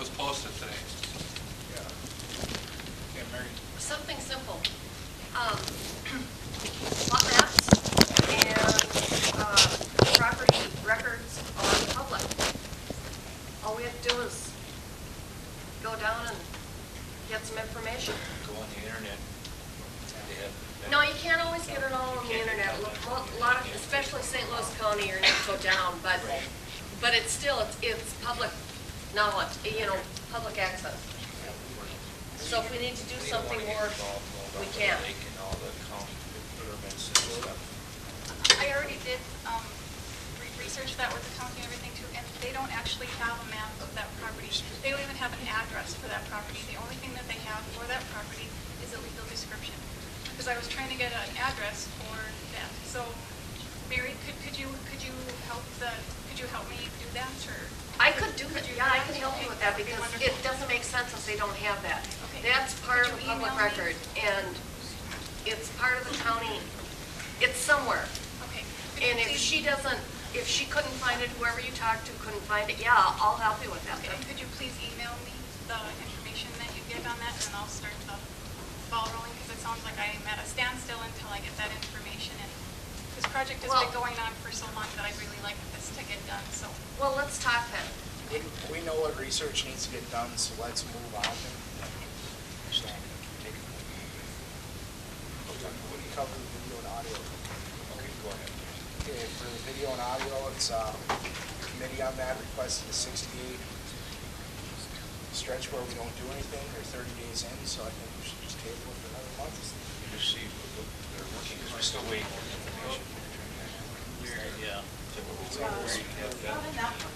was posted today. Yeah. Yeah, Mary. Something simple. Lot maps and property records are public. All we have to do is go down and get some information. Go on the internet. No, you can't always get it all on the internet. A lot of, especially St. Louis County, you're going to go down, but it's still, it's public knowledge, public access. So if we need to do something more, we can. I already did research that with the county and everything too, and they don't actually have a map of that property. They don't even have an address for that property. The only thing that they have for that property is a legal description. Because I was trying to get an address for that. So, Mary, could you help me do that, or? I could do that. Yeah, I can help you with that because it doesn't make sense if they don't have that. Okay. That's part of the public record, and it's part of the county. It's somewhere. Okay. And if she couldn't find it, whoever you talked to couldn't find it, yeah, I'll help you with that. Okay, and could you please email me the information that you get on that, and I'll start the ball rolling, because it sounds like I am at a standstill until I get that information. And this project has been going on for so long that I'd really like this to get done, so. Well, let's talk then. We know what research needs to get done, so let's move on. We covered video and audio. Okay, go ahead. Okay, for the video and audio, it's the committee on that requested a 68 stretch where we don't do anything. They're 30 days in, so I think we should just table it for another month. You just see what they're working, because we're still waiting for information. Yeah. Not in that one.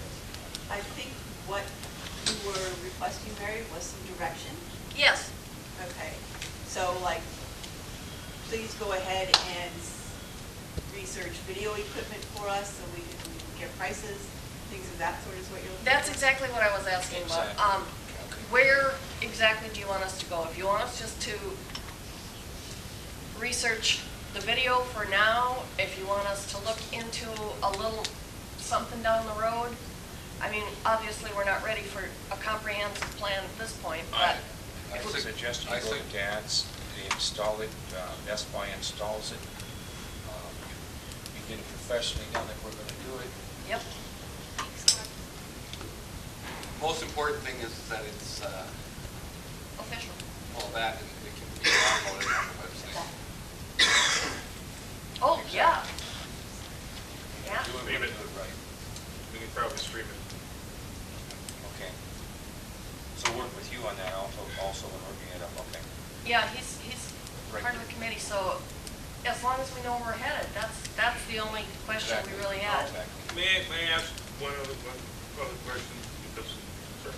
I think what you were requesting, Mary, was some direction. Yes. Okay. So, please go ahead and research video equipment for us so we can get prices, things of that sort is what you're looking for? That's exactly what I was asking about. Where exactly do you want us to go? If you want us just to research the video for now, if you want us to look into a little something down the road, I mean, obviously we're not ready for a comprehensive plan at this point, but I would suggest you go to Dad's, they install it, Best Buy installs it. You get it professionally done if we're going to do it. yep. Most important thing is that it's, Official. well, that and it can be downloaded on the website. Oh, yeah. Yeah. Do it, do it right. We can probably stream it. Okay. So work with you on that also when working it up, okay? Yeah, he's part of the committee, so as long as we know where we're headed, that's the only question we really had. Exactly. May I ask one other question? Because, sir.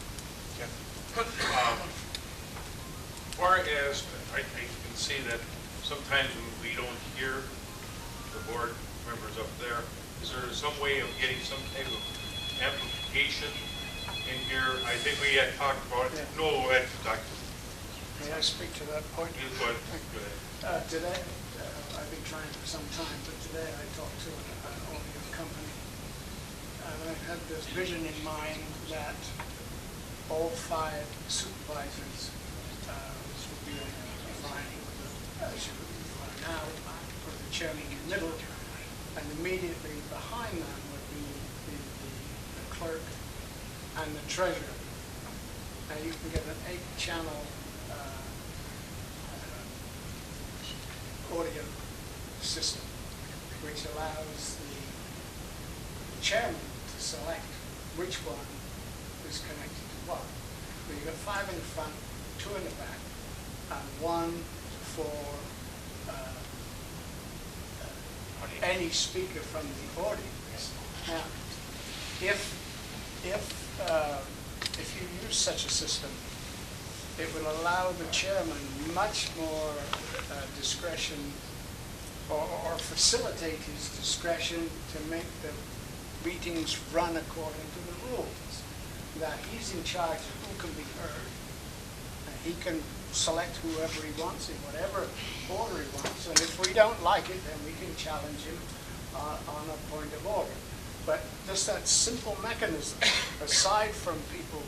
Far as I can see that sometimes we don't hear the board members up there, is there some way of getting some type of amplification in here? I think we had talked about it. Yeah. No, I had talked. May I speak to that point? You go ahead. Today, I've been trying for some time, but today I talked to an audio company. And I had this vision in mind that all 5 supervisors would be in a line as you are now, put the chairman in the middle, and immediately behind them would be the clerk and the treasurer. Now you can get an 8-channel audio system, which allows the chairman to select which one is connected to what. So you've got 5 in the front, 2 in the back, and 1 for any speaker from the audience. Now, if you use such a system, it will allow the chairman much more discretion or facilitate his discretion to make the meetings run according to the rules. That he's in charge of who can be heard. He can select whoever he wants in whatever order he wants, and if we don't like it, then we can challenge him on a point of order. But just that simple mechanism, aside from people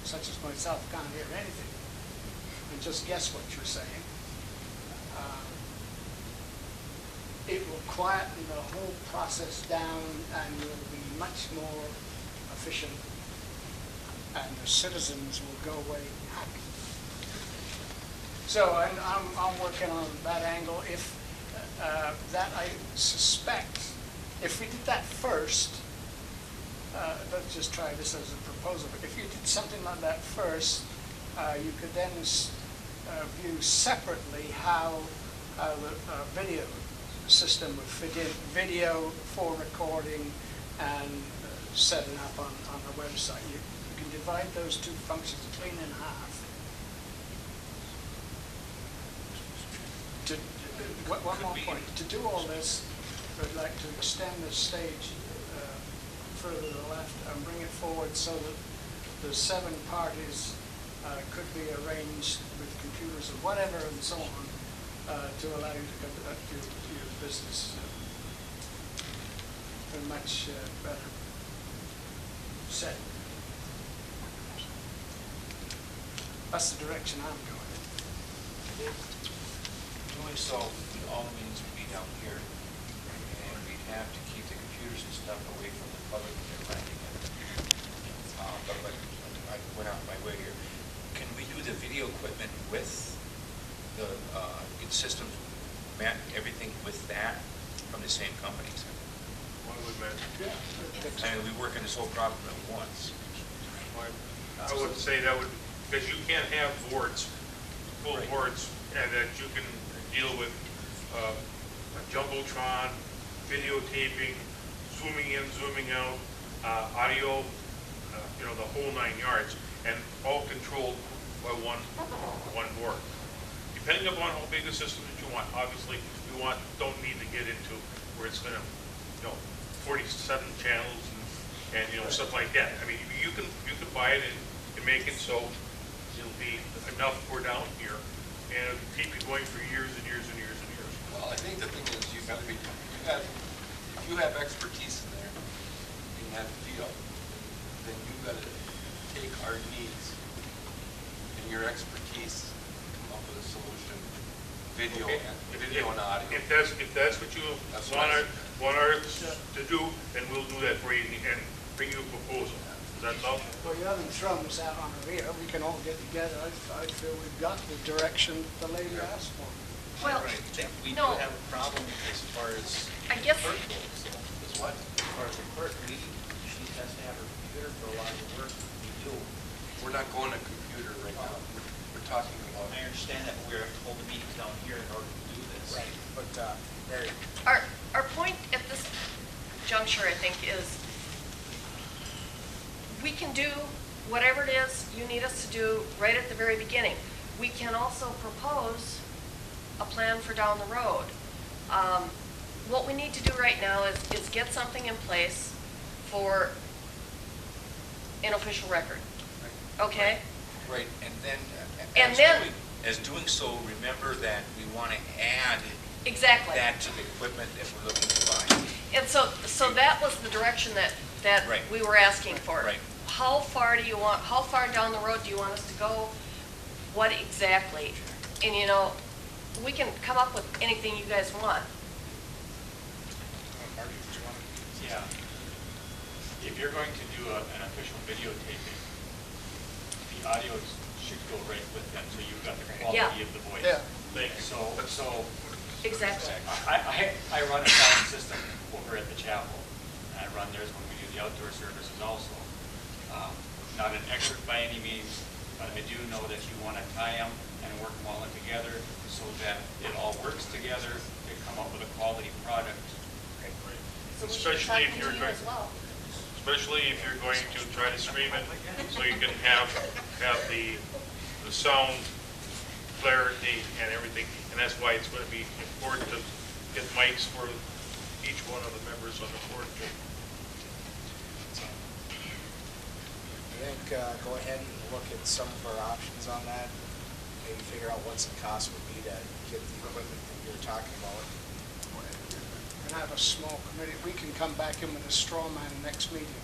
such as myself, can't hear anything and just guess what you're saying. It will quieten the whole process down and you'll be much more efficient, and the citizens will go away happy. So I'm working on that angle. If that, I suspect, if we did that first, let's just try this as a proposal, but if you did something like that first, you could then view separately how the video system would fit in, video for recording and setting up on the website. You can divide those two functions clean in half. One more point. To do all this, I'd like to extend the stage further to the left and bring it forward so that the 7 parties could be arranged with computers or whatever and so on to allow you to conduct your business in a much better setting. That's the direction I'm going. Doing so, all the meetings would be down here, and we'd have to keep the computers and stuff away from the public when they're landing in. But I went out my way here. Can we do the video equipment with the systems, everything with that from the same companies? What would matter? Yeah. I mean, we work in this whole problem at once. I would say that would, because you can't have boards, full Right. boards, and that you can deal with a jumbotron, videotaping, zooming in, zooming out, audio, the whole 9 yards, and all controlled by one board. Depending upon how big a system that you want, obviously, don't need to get into where it's gonna, 47 channels and stuff like that. I mean, you can buy it and make it so it'll be enough for down here, and it'll keep you going for years and years and years and years. Well, I think the thing is, if you have expertise in there, in that field, then you've got to take our needs and your expertise, come up with a solution, video Okay. and audio. If that's what you That's what want us to do, then we'll do that for you and bring you a proposal. Does that sound? Well, you haven't thrown this out on a reel. We can all get together. I feel we've got the direction the lady asked for. Well, We do no. have a problem as far as I guess, clerk goes. Is what? As far as the clerk, she has to have her computer for a lot of the work we do. We're not going to computer right now. We're talking about. I understand that, but we have to hold the meetings down here in order to do this. Right, but Mary, our point at this juncture, I think, is we can do whatever it is you need us to do right at the very beginning. We can also propose a plan for down the road. What we need to do right now is get something in place for an official record, okay? Right, and then, And then- as doing so, remember that we want to add Exactly. that to the equipment that we're looking to buy. And so that was the direction that Right. we were asking for. Right. How far down the road do you want us to go? What exactly? And we can come up with anything you guys want. Marty, did you want to? Yeah. If you're going to do an official videotaping, the audio should go right with them, so you've got the Yeah. quality of the voice. Yeah. Thing. So Exactly. I run a sound system over at the chapel. I run theirs when we do the outdoor services also. Not an expert by any means, but I do know that you want to tie them and work them all in together so that it all works together to come up with a quality product. So we should Especially talk if to you're you going, as well. especially if you're going to try to stream it, so you can have the sound clarity and everything. And that's why it's going to be important to get mics for each one of the members on the board. I think go ahead and look at some of our options on that, maybe figure out what some costs would be to get the equipment that you're talking about. And have a small committee. We can come back in with a straw man next meeting.